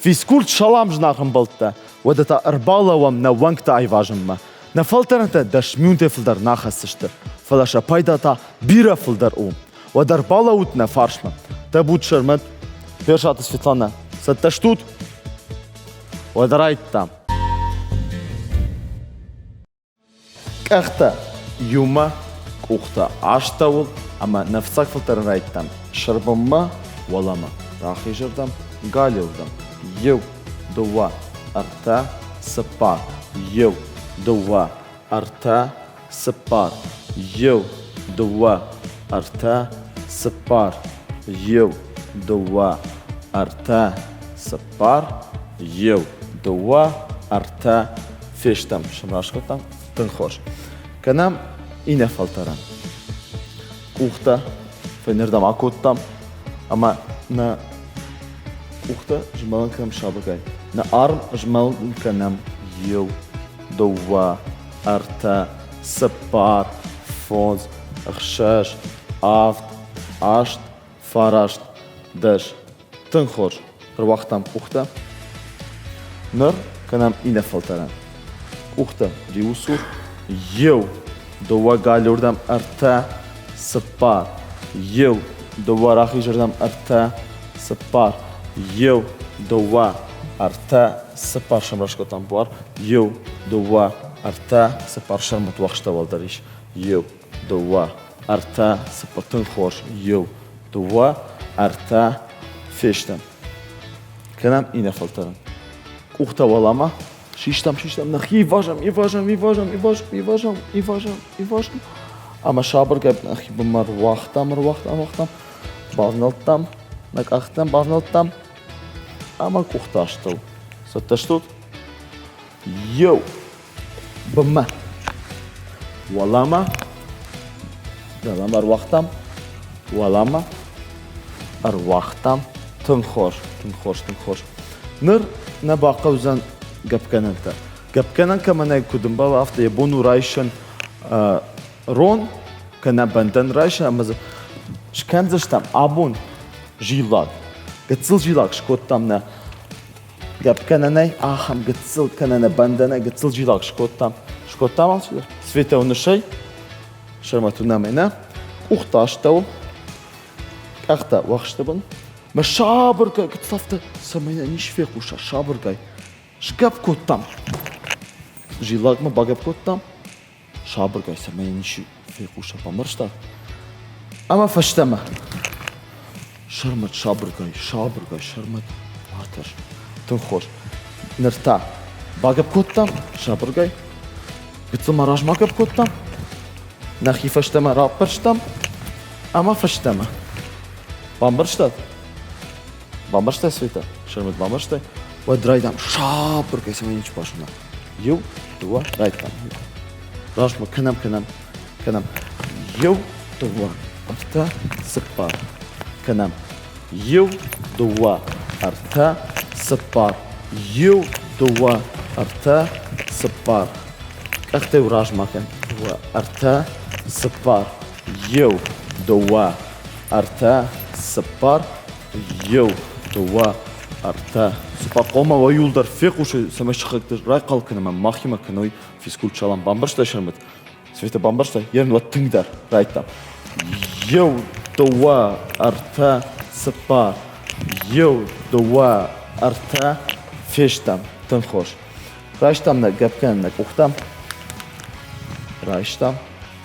Физкульт шалам жнахым болтта. Водата арбалавам на вангта айважымма. На фалтарanta дашмюнте фылдар нахасышты. Фалаша пайдата бира фылдар ум. Водар балаут на фаршма. Та буд шармат. Першата Светлана. Сатташтут. Wadarayt tam. Кахта юма кухта аштавул, ама нафсак филтер райттам. Шарбамма валама. Рахи жырдам галилдам. Ев дува арта сапар. Ев дува арта сапар. Ев дува арта сапар. Ев дува арта сапар. Ев дува арта фештам. Шамрашкотам тынхош. Канам ине фалтаран. Кухта фенердам акоттам. Ама на кухта жмалан канам шабагай. На арм жмалан канам ев дува арта сапар фоз ахшаш афт ашт фарашт даш тынхош. Рвахтам кухта. Ныр канам ине фалтаран. Кухта риусур. Ев дува галюрдам арта сапар. Ев дува рахи жырдам арта сапар. Ев дува арта сапар шамрашкотам буар. Ев дува арта сапар шармат вахшта валдариш. Ев дува арта сапар тынхош. Ев дува арта фештам. Канам ине фалтаран. Кухта валама. Шиштам, нах иважам. Ама шабыргай нах бимар вахтам. Базналтам, накахтам, базналтам. Ама кухта аштал. Сатташтут. Йоу. Бима. Валама. Далам арвахтам. Валама. Арвахтам. Тынхош. Ныр на бақаузан гапкананта. Гапкананка манай кудымбала афта ябону райшан рон кана бандан райшан амаз шканзаштам абон жилак. Гацил жилак шкоттам на гапкананай ахам гацил канана бандана гацил жилак шкоттам. Шкоттам алсылар. Света унышай шарматуна мена ухташтау кахта вахштабын. Ма шабыргай гацлафта самайна нишфе куша шабыргай. Шгап коттам. Жилагма багап коттам. Шабыргай самайна ниши фекуша памыршта. Ама фаштама. Шармат шабыргай шармат аташ. Тынхош. Нырта багап коттам. Шабыргай. Гацыл мараж магап коттам. Нахи фаштама раппырштам. Ама фаштама. Бамбырштат. Бамбырштай Света. Шармат бамбырштай. Wadraydam шабыргай самайна ниш пашуна. Ев дува райттам. Рашма канам. Ев дува арта сапар. Канам. Ев дува арта сапар. Ев дува арта сапар. Ахтай уражмакен. Дува арта сапар. Ев дува арта сапар. Ев дува арта сапар. Кома ва юлдар фекуши самашхактыр рай қалкынама махима каной физкульт шалам бамбырштай шармат. Света бамбырштай ернла тыңдар райттам. Ев дува арта сапар. Ев дува арта фештам тынхош. Райштам на гапкан на кухтам. Райштам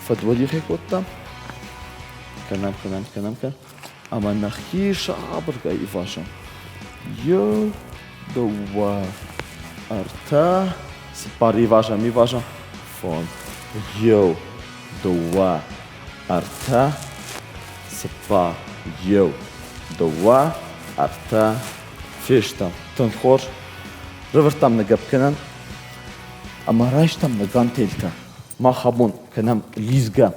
фадвали хекоттам. Канам. Ама нахи шабыргай ивашам. Ев дува арта сапар иважам фон. Ев дува арта сапар. Ев дува арта фештам тынхош. Рывыртам на гапканан. Ама райштам на гантельта. Махабун канам лизга.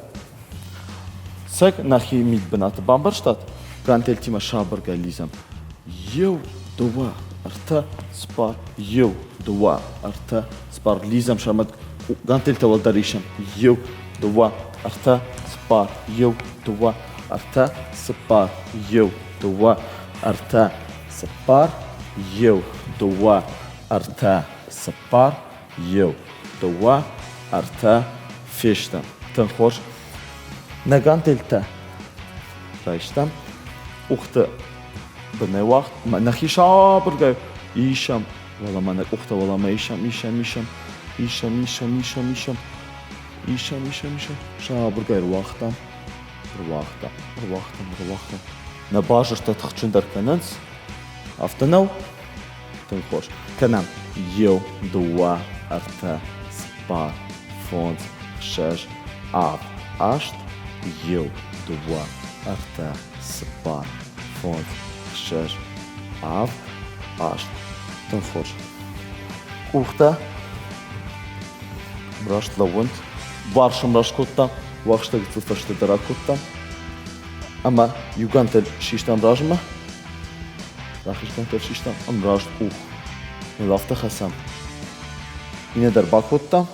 Сак нахи мид бната бамбарштат. Гантельтима шабыргай лизам. Ев дува арта спар. Ев дува арта спар. Лизам шармат гантельта валдаришам. Ев дува арта спар. Ев дува арта спар. Ев дува арта спар. يو دوا أرتا سبار يو دوا أرتا فيشتم تنخوش نگان تلتا رايشتم أخت بني وقت ما نخي شابر إيشم والله ما نك أخت والله ما إيشم شابر وقتم روختم نباجر تتخشن در كننس أفتنو تنخوش كنم يو دوا أرتا سبار فونز شش آب أشت يو دوا أرتا سبار فونز شش آب أشت تنخوش أختا مراشت لونت بارشم راش كوتا وقشتك تفشت درا كوتا أما يوغانتل شيشتان راجمة راخشتان شيشتان أم راجت أوخ ملافت خسام إنه در باكوتا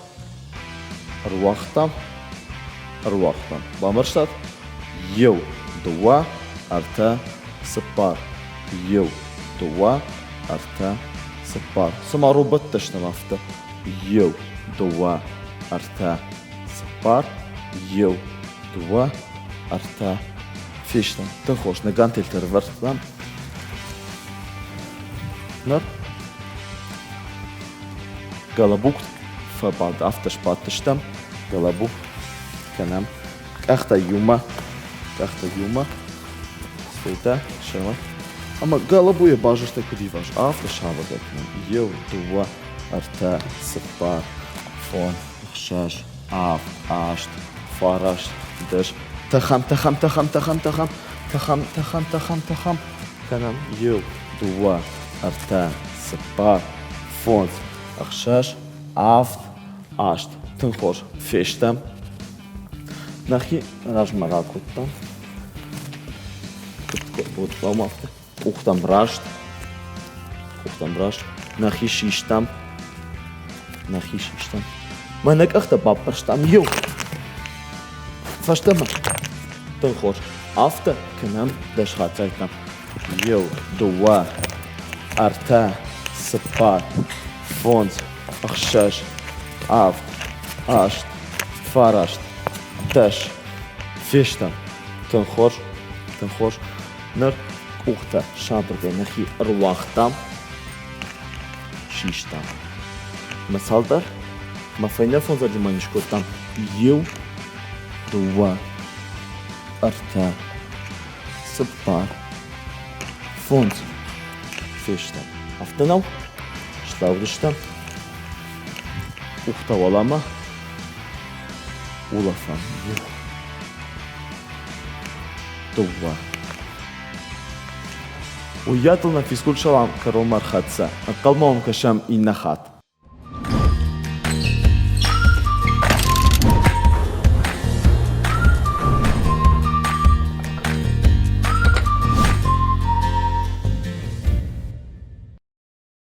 أرواختم بامرشتات يو دوا أرتا سبار يو دوا أرتا سبار سمارو بتشتم أفتا يو دوا أرتا سبار يو دوا أرتا فيشتم تنخوش نگانتل ترورتم نر قلبوك فبعد أفتش باتشتم قلبوك كنام أختا يوما سويتا شوي أما قلبو يباجشتا كديفاج أفتش هذا كنام يو دوا أرتا سبار فون خشاش آف آشت فارشت دش تخم كنام يو دوا أرتا سبار فونز أخشاش آفت آشت تنخوش فيشتم نخي راج مراكوتم بود بامافته أختم راشت نخي شيشتم ما نك أخت بابرشتم يو فشتم تنخوش أفتا كنام دش خاطرتم يو دوا أرتا سبار فونز أخشاش آفت آشت فارشت دش فيشتم تنخوش نر أختا شابرغي نخي أرواختم شيشتم مثال در ما فينا فونز أجمعنيش كوتم يو دوا أرتا سبار فونز فيشتم أفتنو شلاودشتم أختا والما ولفم يو دوا وياتلنا في سكول شلام كرومار خاتسا القلمهم كشام إنخات